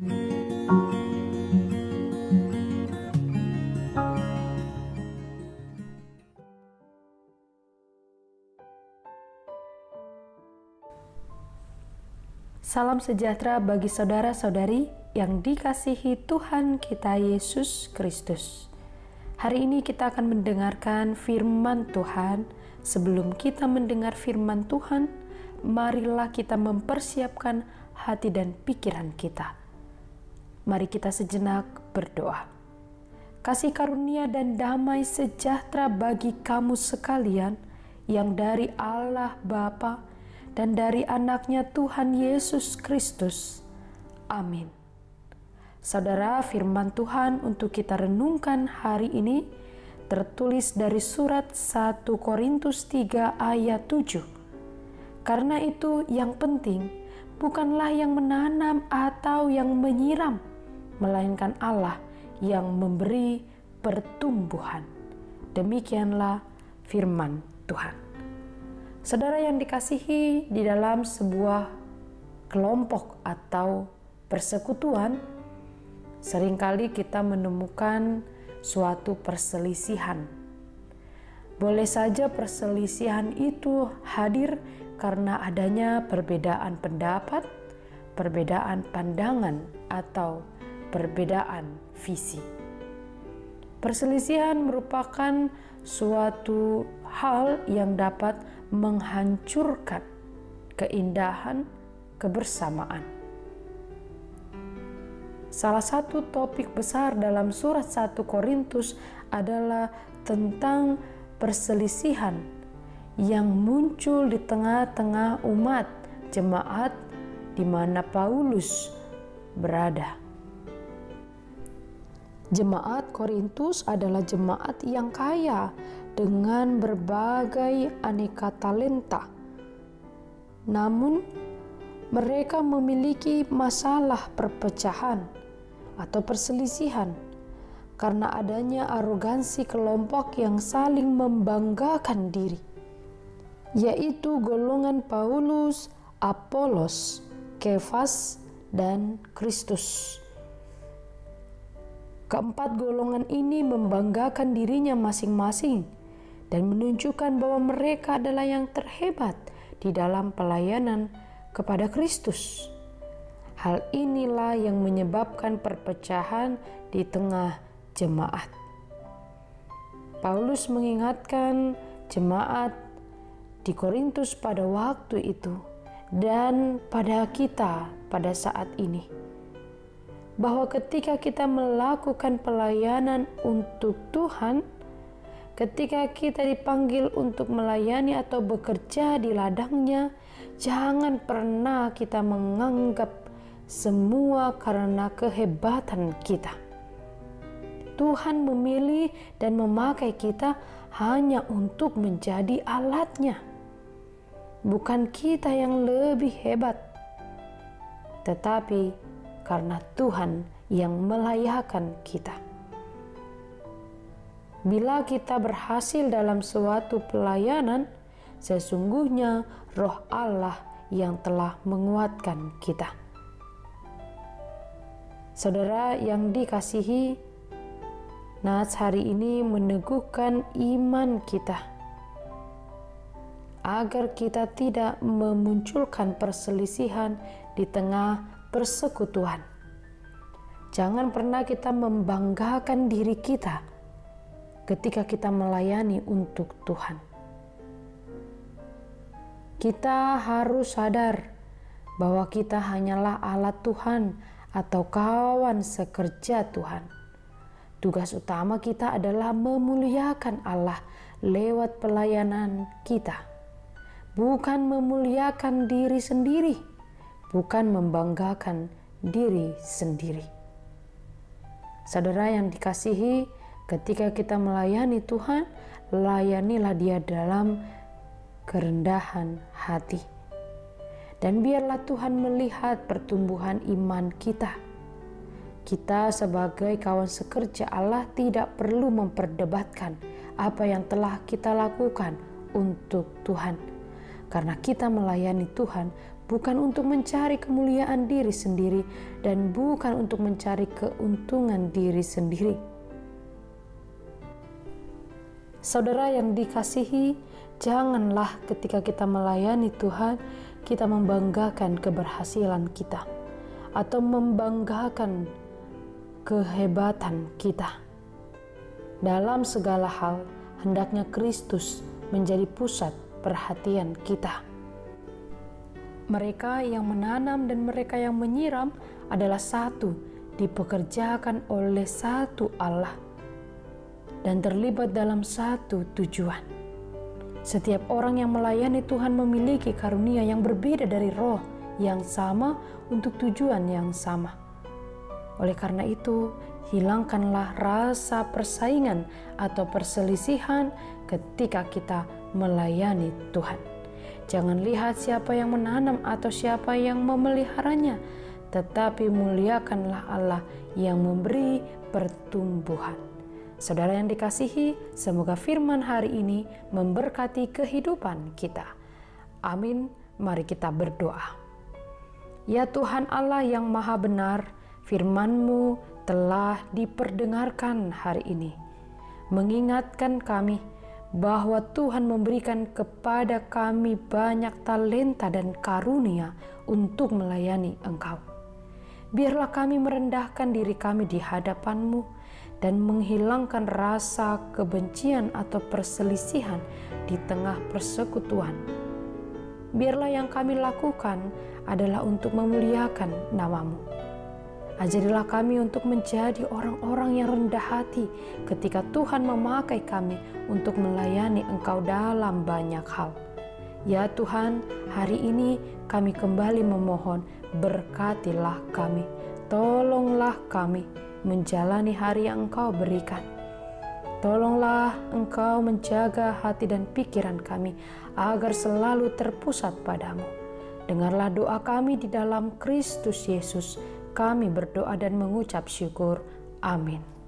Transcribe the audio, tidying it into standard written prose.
Salam sejahtera bagi saudara-saudari yang dikasihi Tuhan kita Yesus Kristus. Hari ini kita akan mendengarkan firman Tuhan. Sebelum kita mendengar firman Tuhan, marilah kita mempersiapkan hati dan pikiran kita. Mari kita sejenak berdoa. Kasih karunia dan damai sejahtera bagi kamu sekalian yang dari Allah Bapa dan dari anaknya Tuhan Yesus Kristus. Amin. Saudara, firman Tuhan untuk kita renungkan hari ini tertulis dari surat 1 Korintus 3 ayat 7. Karena itu yang penting bukanlah yang menanam atau yang menyiram, melainkan Allah yang memberi pertumbuhan. Demikianlah firman Tuhan. Saudara yang dikasihi, di dalam sebuah kelompok atau persekutuan, seringkali kita menemukan suatu perselisihan. Boleh saja perselisihan itu hadir karena adanya perbedaan pendapat, perbedaan pandangan, atau perbedaan visi. Perselisihan merupakan suatu hal yang dapat menghancurkan keindahan kebersamaan. Salah satu topik besar dalam surat 1 Korintus adalah tentang perselisihan yang muncul di tengah-tengah umat jemaat di mana Paulus berada. Jemaat Korintus adalah jemaat yang kaya dengan berbagai aneka talenta. Namun, mereka memiliki masalah perpecahan atau perselisihan karena adanya arogansi kelompok yang saling membanggakan diri, yaitu golongan Paulus, Apolos, Kefas, dan Kristus. Keempat golongan ini membanggakan dirinya masing-masing dan menunjukkan bahwa mereka adalah yang terhebat di dalam pelayanan kepada Kristus. Hal inilah yang menyebabkan perpecahan di tengah jemaat. Paulus mengingatkan jemaat di Korintus pada waktu itu dan pada kita pada saat ini, bahwa ketika kita melakukan pelayanan untuk Tuhan, ketika kita dipanggil untuk melayani atau bekerja di ladangnya, jangan pernah kita menganggap semua karena kehebatan kita. Tuhan memilih dan memakai kita hanya untuk menjadi alatnya. Bukan kita yang lebih hebat, tetapi karena Tuhan yang melayakan kita. Bila kita berhasil dalam suatu pelayanan, sesungguhnya Roh Allah yang telah menguatkan kita. Saudara yang dikasihi, Nats hari ini meneguhkan iman kita agar kita tidak memunculkan perselisihan di tengah persekutuan. Jangan pernah kita membanggakan diri kita ketika kita melayani untuk Tuhan. Kita harus sadar bahwa kita hanyalah alat Tuhan atau kawan sekerja Tuhan. Tugas utama kita adalah memuliakan Allah lewat pelayanan kita, bukan memuliakan diri sendiri, bukan membanggakan diri sendiri. Saudara yang dikasihi, ketika kita melayani Tuhan, layanilah Dia dalam kerendahan hati. Dan biarlah Tuhan melihat pertumbuhan iman kita. Kita sebagai kawan sekerja Allah tidak perlu memperdebatkan apa yang telah kita lakukan untuk Tuhan. Karena kita melayani Tuhan bukan untuk mencari kemuliaan diri sendiri dan bukan untuk mencari keuntungan diri sendiri. Saudara yang dikasihi, janganlah ketika kita melayani Tuhan, kita membanggakan keberhasilan kita atau membanggakan kehebatan kita. Dalam segala hal, hendaknya Kristus menjadi pusat perhatian kita. Mereka yang menanam dan mereka yang menyiram adalah satu, dipekerjakan oleh satu Allah dan terlibat dalam satu tujuan. Setiap orang yang melayani Tuhan memiliki karunia yang berbeda dari Roh yang sama untuk tujuan yang sama. Oleh karena itu, hilangkanlah rasa persaingan atau perselisihan ketika kita melayani Tuhan. Jangan lihat siapa yang menanam atau siapa yang memeliharanya, tetapi muliakanlah Allah yang memberi pertumbuhan. Saudara yang dikasihi, semoga firman hari ini memberkati kehidupan kita. Amin. Mari kita berdoa. Ya Tuhan Allah yang maha benar, firman-Mu telah diperdengarkan hari ini, mengingatkan kami bahwa Tuhan memberikan kepada kami banyak talenta dan karunia untuk melayani Engkau. Biarlah kami merendahkan diri kami di hadapan-Mu dan menghilangkan rasa kebencian atau perselisihan di tengah persekutuan. Biarlah yang kami lakukan adalah untuk memuliakan nama-Mu. Ajarilah kami untuk menjadi orang-orang yang rendah hati ketika Tuhan memakai kami untuk melayani Engkau dalam banyak hal. Ya Tuhan, hari ini kami kembali memohon, berkatilah kami, tolonglah kami menjalani hari yang Engkau berikan. Tolonglah Engkau menjaga hati dan pikiran kami agar selalu terpusat padamu. Dengarlah doa kami di dalam Kristus Yesus. Kami berdoa dan mengucap syukur. Amin.